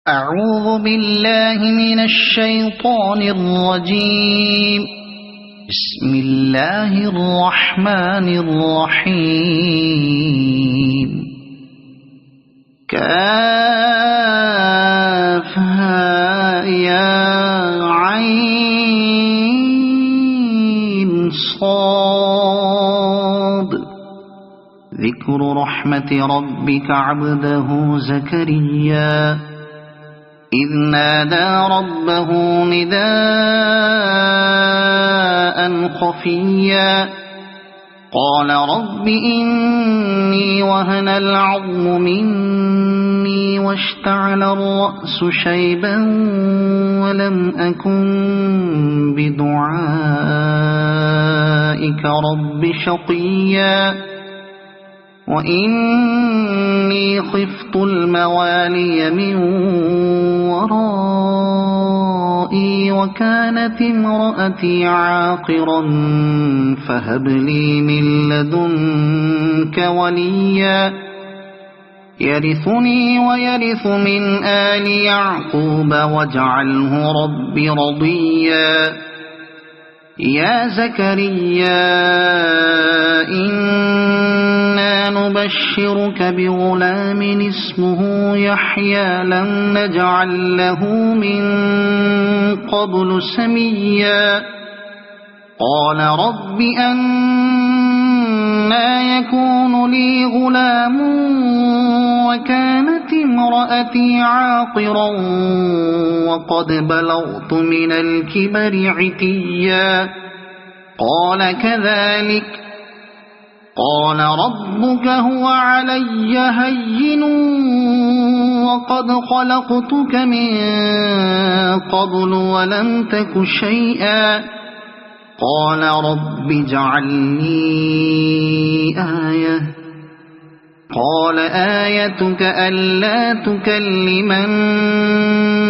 أعوذ بالله من الشيطان الرجيم. بسم الله الرحمن الرحيم. كافها يا عين صاد. ذكر رحمة ربك عبده زكريا إذ نادى ربه نداء خفيا قال رب إني وهن العظم مني واشتعل الرأس شيبا ولم أكن بدعائك رب شقيا وإني خفت الموالي من ورائي وكانت امرأتي عاقرا فهب لي من لدنك وليا يرثني ويرث من آل يعقوب واجعله رب رضيا. يا زكريا إنا نبشرك بغلام اسمه يحيى لم نجعل له من قبل سميا قال رب أنى يكون لي غلام وكانت امرأتي عاقرا وقد بلغت من الكبر عتيا قال كذلك قال ربك هو علي هين وقد خلقتك من قبل ولم تك شيئا قال رب اجعل لي آية قال آيتك ألا تكلم الناس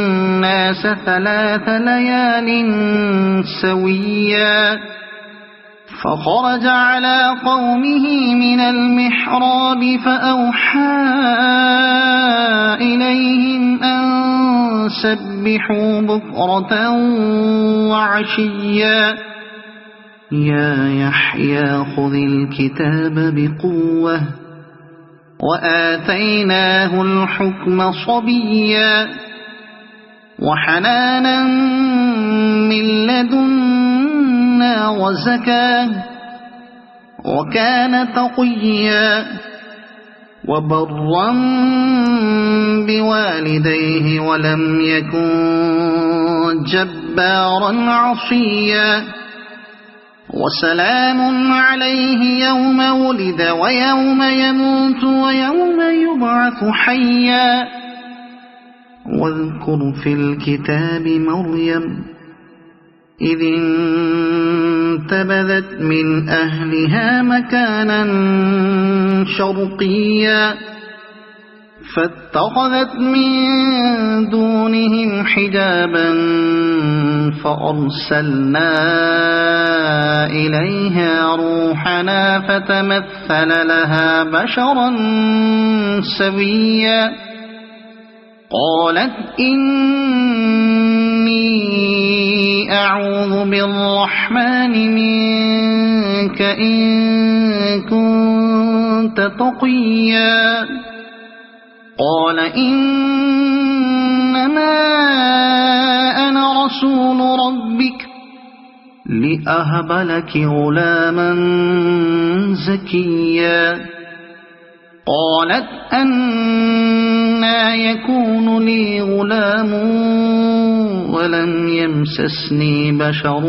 3 ليال سويا فخرج على قومه من المحراب فأوحى إليهم أن سبحوا بكرة وعشيا يا يحيى خذ الكتاب بقوة وآتيناه الحكم صبيا وحنانا من لدنا وزكاة وكان تقيا وبرا بوالديه ولم يكن جبارا عصيا وسلام عليه يوم ولد ويوم يموت ويوم يبعث حيا واذكر في الكتاب مريم إذ انتبذت من أهلها مكانا شرقيا فاتخذت من دونهم حجابا فأرسلنا إليها روحنا فتمثل لها بشرا سويا قالت إني أعوذ بالرحمن منك إن كنت تقيا قال إنما أنا رسول ربك لأهب لك غلاما زكيا قالت أنى يكون لي غلام ولم يمسسني بشر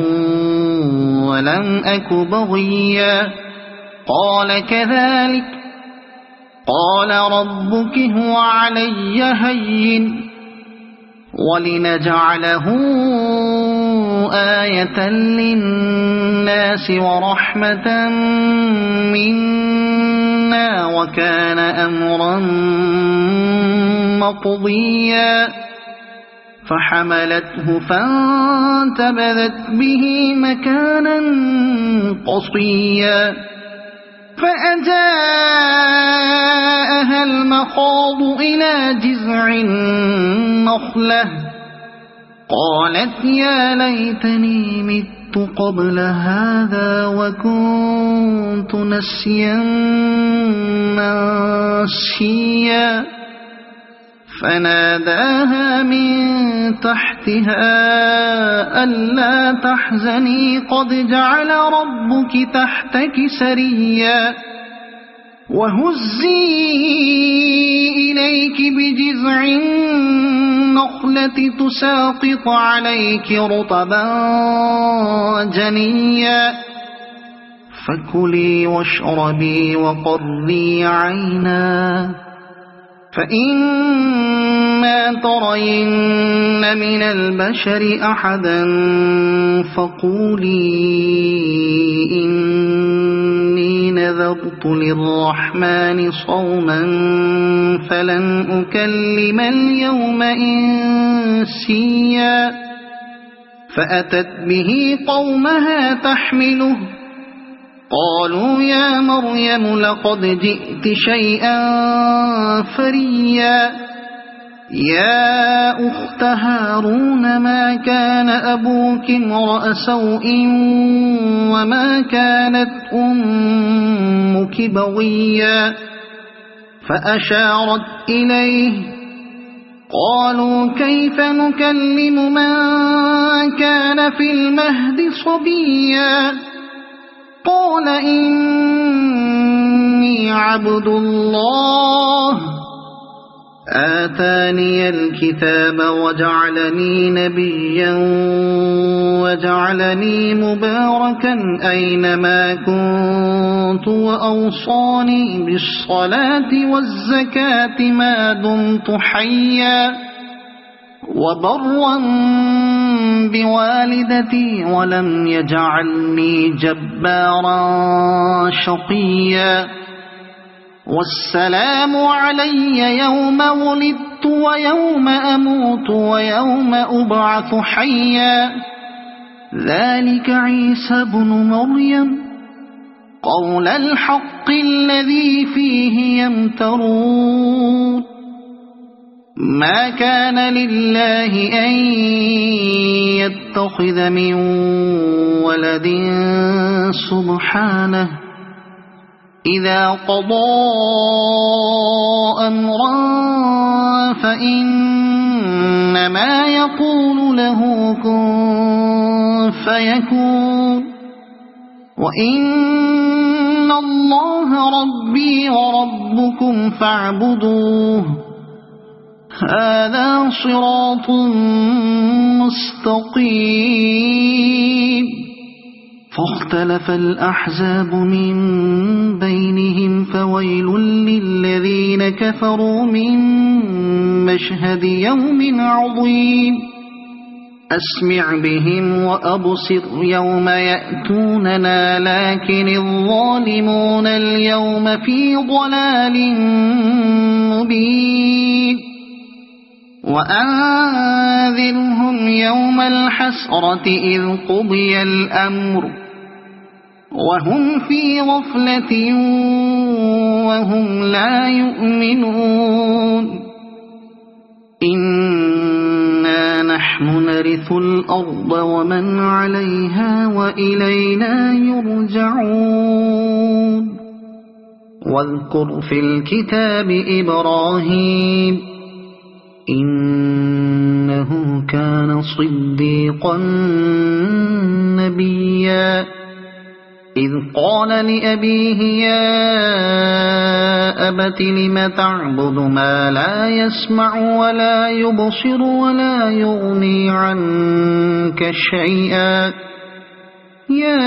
ولم أك بغيا قال كذلك قال ربك هو علي هين ولنجعله آية للناس ورحمة منا وكان أمرا مقضيا فحملته فانتبذت به مكانا قصيا فأجاءها المخاض إلى جذع النخلة النخلة قالت يا ليتني مت قبل هذا وكنت نسيا منسيا فناداها من تحتها ألا تحزني قد جعل ربك تحتك سريا وهزي إليك بجذع النخلة تساقط عليك رطبا جنيا فكلي واشربي وقري عينا فإما ترين من البشر أحدا فقولي إني نذرت للرحمن صوما فلن أكلم اليوم إنسيا فأتت به قومها تحمله قالوا يا مريم لقد جئت شيئا فريا يا أخت هارون ما كان أبوك امرأ سوء وما كانت أمك بغيا فأشارت إليه قالوا كيف نكلم من كان في المهد صبيا قال إني عبد الله آتاني الكتاب وجعلني نبيا وجعلني مباركا أينما كنت وأوصاني بالصلاة والزكاة ما دمت حيا وبرا بوالدتي ولم يجعلني جبارا شقيا والسلام علي يوم ولدت ويوم أموت ويوم أبعث حيا ذلك عيسى بن مريم قول الحق الذي فيه يمترون ما كان لله أن يتخذ من ولد سبحانه إذا قضى أمرا فإنما يقول له كن فيكون وإن الله ربي وربكم فاعبدوه هذا صراط مستقيم فاختلف الأحزاب من بينهم فويل للذين كفروا من مشهد يوم عظيم أسمع بهم وأبصر يوم يأتوننا لكن الظالمون اليوم في ضلال مبين وأنذرهم يوم الحسرة إذ قضي الأمر وهم في غفلة وهم لا يؤمنون إنا نحن نرث الأرض ومن عليها وإلينا يرجعون واذكر في الكتاب إبراهيم إنه كان صديقا نبيا إذ قال لأبيه يا أبت لم تعبد ما لا يسمع ولا يبصر ولا يغني عنك شيئا يا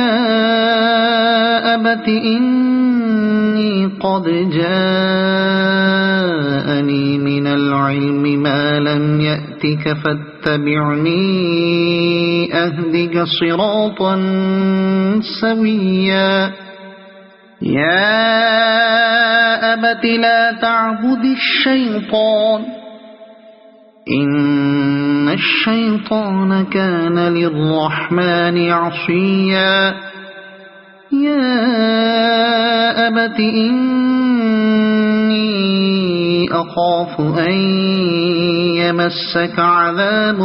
أبت إني قد جاءني من العلم ما لم يأتك فاتبعني أهدك صراطا سويا يا أبت لا تعبد الشيطان إن الشيطان كان للرحمن عصيا يا أبت إني أخاف أن يمسك عذاب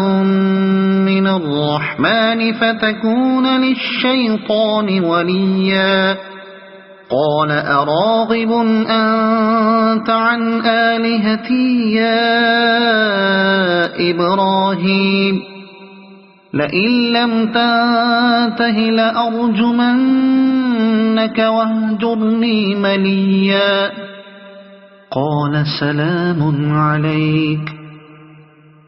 من الرحمن فتكون للشيطان وليا قال أراغب أنت عن آلهتي يا إبراهيم لئن لم تنته لأرجمنك واهجرني مليا قال سلام عليك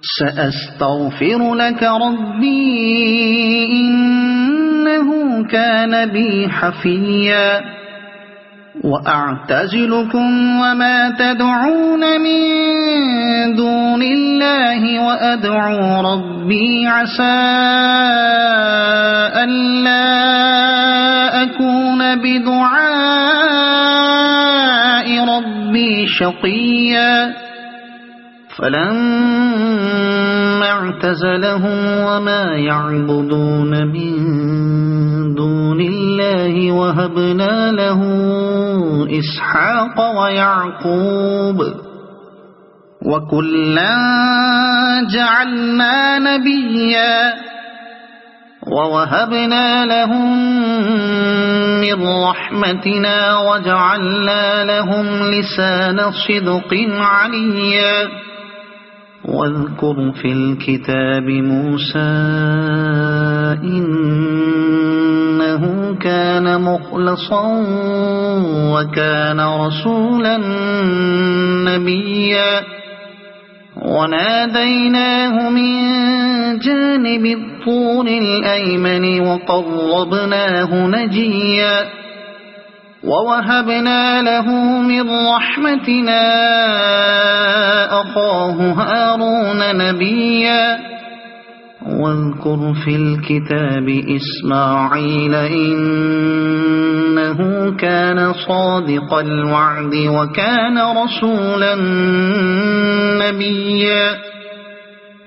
سأستغفر لك ربي إنه كان بي حفيا وأعتزلكم وما تدعون من دون الله وأدعو ربي عسى ألا أكون بدعاء ربي شقيا فلما اعتزلهم وما يعبدون من دون الله وهبنا له إسحاق ويعقوب وكلا جعلنا نبيا ووهبنا لهم من رحمتنا وجعلنا لهم لسان صدق عليا واذكر في الكتاب موسى إنه كان مخلصا وكان رسولا نبيا وناديناه من جانب الطور الأيمن وقربناه نجيا ووهبنا له من رحمتنا أخاه هارون نبيا واذكر في الكتاب إسماعيل إنه كان صادق الوعد وكان رسولا نبيا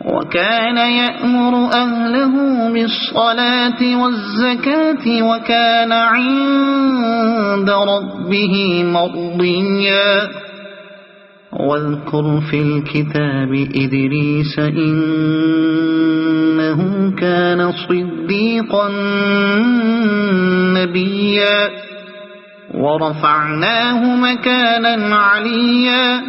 وكان يأمر أهله بالصلاة والزكاة وكان عند ربه مرضيا واذكر في الكتاب إدريس إنه كان صديقا نبيا ورفعناه مكانا عليا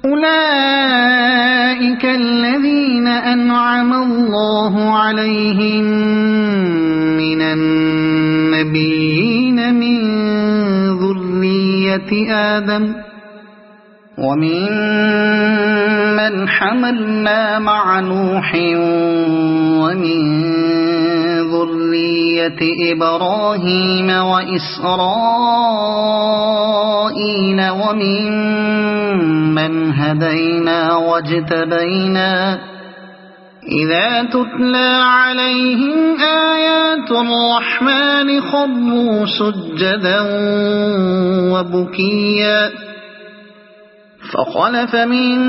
أولئك الذين أنعم الله عليهم من النبيين من ذرية آدم ومن من حملنا مع نوح ومن ذرية إبراهيم وإسرائيل ومن من هدينا واجتبينا إذا تتلى عليهم آيات الرحمن خروا سجدا وبكيا فخلف من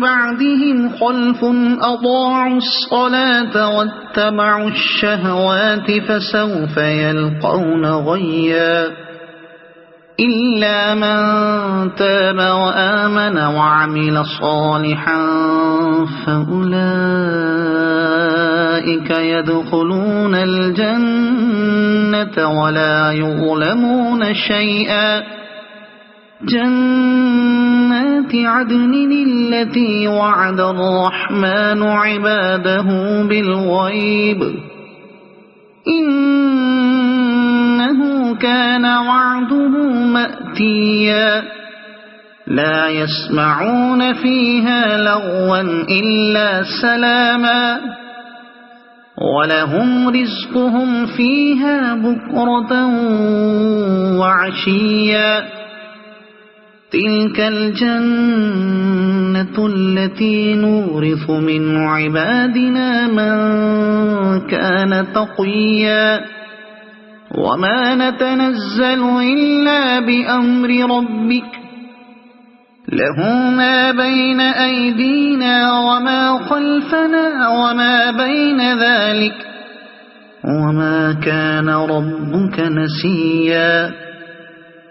بعدهم خلف أضاعوا الصلاة واتبعوا الشهوات فسوف يلقون غيا إلا من تاب وآمن وعمل صالحا فأولئك يدخلون الجنة ولا يظلمون شيئا جنات عدن التي وعد الرحمن عباده بالغيب إنه كان وعده مأتيا لا يسمعون فيها لغوا إلا سلاما ولهم رزقهم فيها بكرة وعشيا تلك الجنة التي نورث من عبادنا من كان تقيا وما نتنزل إلا بأمر ربك له ما بين أيدينا وما خلفنا وما بين ذلك وما كان ربك نسيا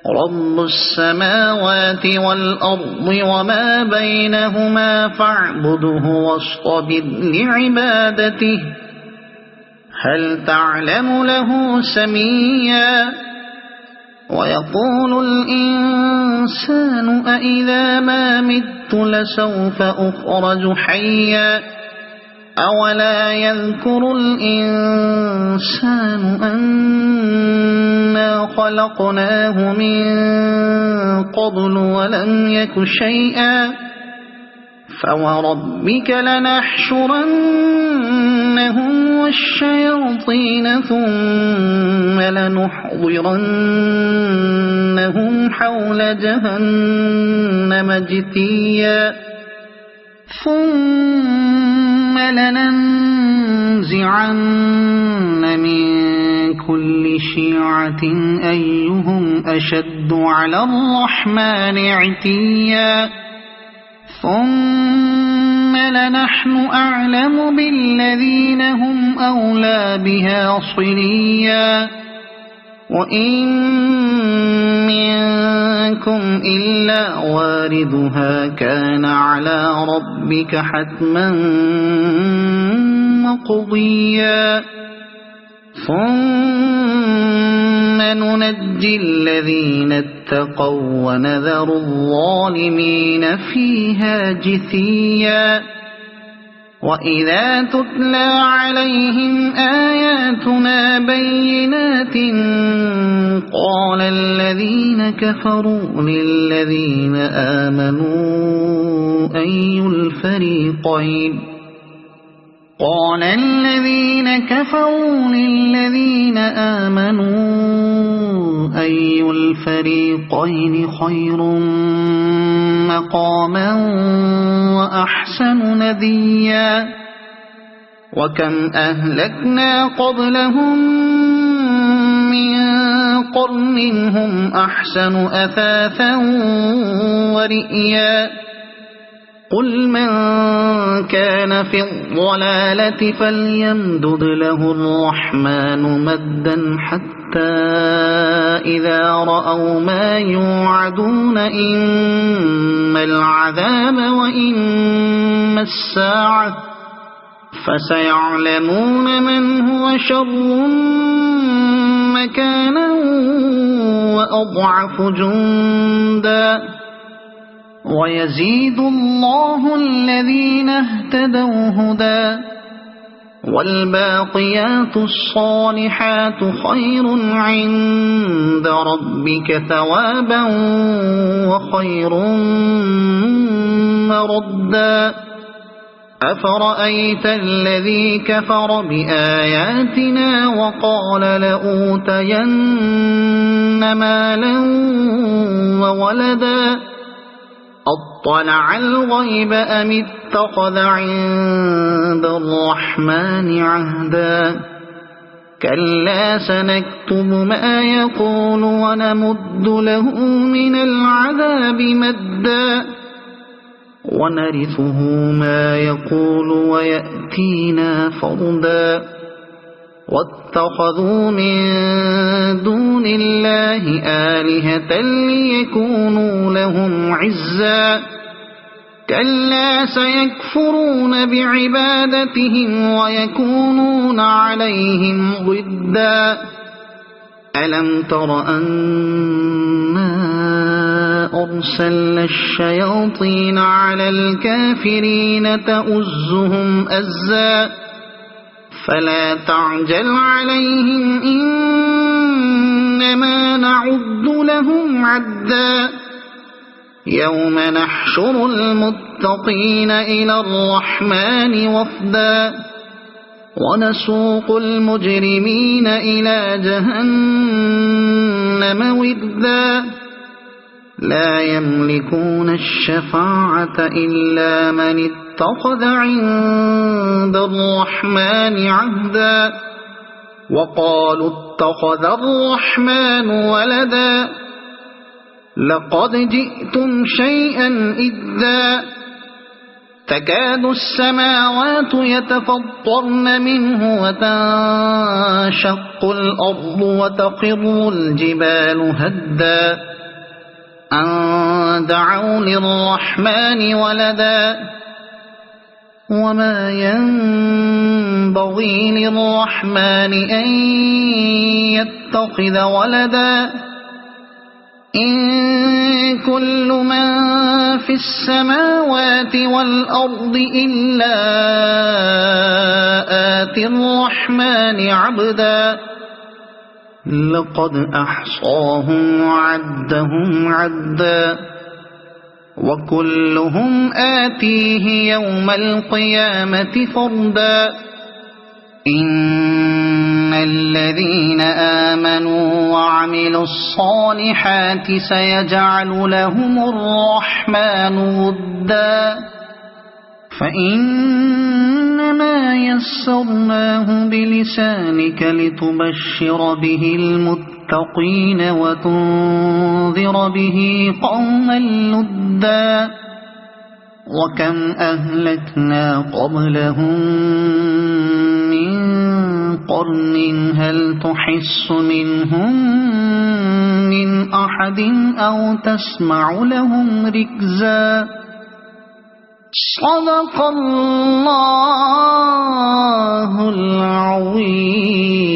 رب السماوات والأرض وما بينهما فاعبده واصطبر لعبادته هل تعلم له سميا ويقول الإنسان أإذا ما مت لسوف أخرج حيا أولا يذكر الإنسان أنا خلقناه من قبل ولم يك شيئا فوربك لنحشرنهم والشياطين ثم لنحضرنهم حول جهنم جثيا ثم لننزعن من كل شيعة أيهم أشد على الرحمن عتيا ثم لنحن أعلم بالذين هم أولى بها صليا وإن منكم إلا واردها كان على ربك حتما مقضيا ثم ننجي الذين اتقوا ونذر الظالمين فيها جثيا وإذا تتلى عليهم آياتنا بينات قال الذين كفروا للذين آمنوا أي الفريقين خير مقاما وأحسن نديا وكم أهلكنا قبلهم من قرن هم أحسن أثاثا ورئيا قل من كان في الضلالة فليمدد له الرحمن مدا حتى إذا رأوا ما يوعدون إما العذاب وإما الساعة فسيعلمون من هو شر مكانا وأضعف جندا ويزيد الله الذين اهتدوا هدى والباقيات الصالحات خير عند ربك ثوابا وخير مردا أفرأيت الذي كفر بآياتنا وقال لأوتين مالا وولدا أطلع الغيب أم اتخذ عند الرحمن عهدا كلا سنكتب ما يقول ونمد له من العذاب مدا ونرثه ما يقول ويأتينا فردا واتخذوا من دون الله آلهة ليكونوا لهم عزا كلا سيكفرون بعبادتهم ويكونون عليهم ضدا ألم تر أنا أرسلنا الشياطين على الكافرين تؤزهم أزا فلا تعجل عليهم إنما نعد لهم عدا يوم نحشر المتقين إلى الرحمن وفدا ونسوق المجرمين إلى جهنم وردا لا يملكون الشفاعة إلا من اتخذ عند الرحمن عهدا وقالوا اتخذ الرحمن ولدا لقد جئتم شيئا إدا تكاد السماوات يتفطرن منه وتنشق الأرض وتخر الجبال هدا أن دعوا للرحمن ولدا وما ينبغي للرحمن أن يتخذ ولدا إن كل من في السماوات والأرض إلا آتي الرحمن عبدا لقد أحصاهم وعدهم عدا وكلهم آتيه يوم القيامة فردا إن الذين آمنوا وعملوا الصالحات سيجعل لهم الرحمن ودا فإنما يسرناه بلسانك لتبشر به المتقين وتنذر به قوما لدا وكم أهلكنا قبلهم من قرن هل تحس منهم من أحد أو تسمع لهم ركزا صدق الله العظيم.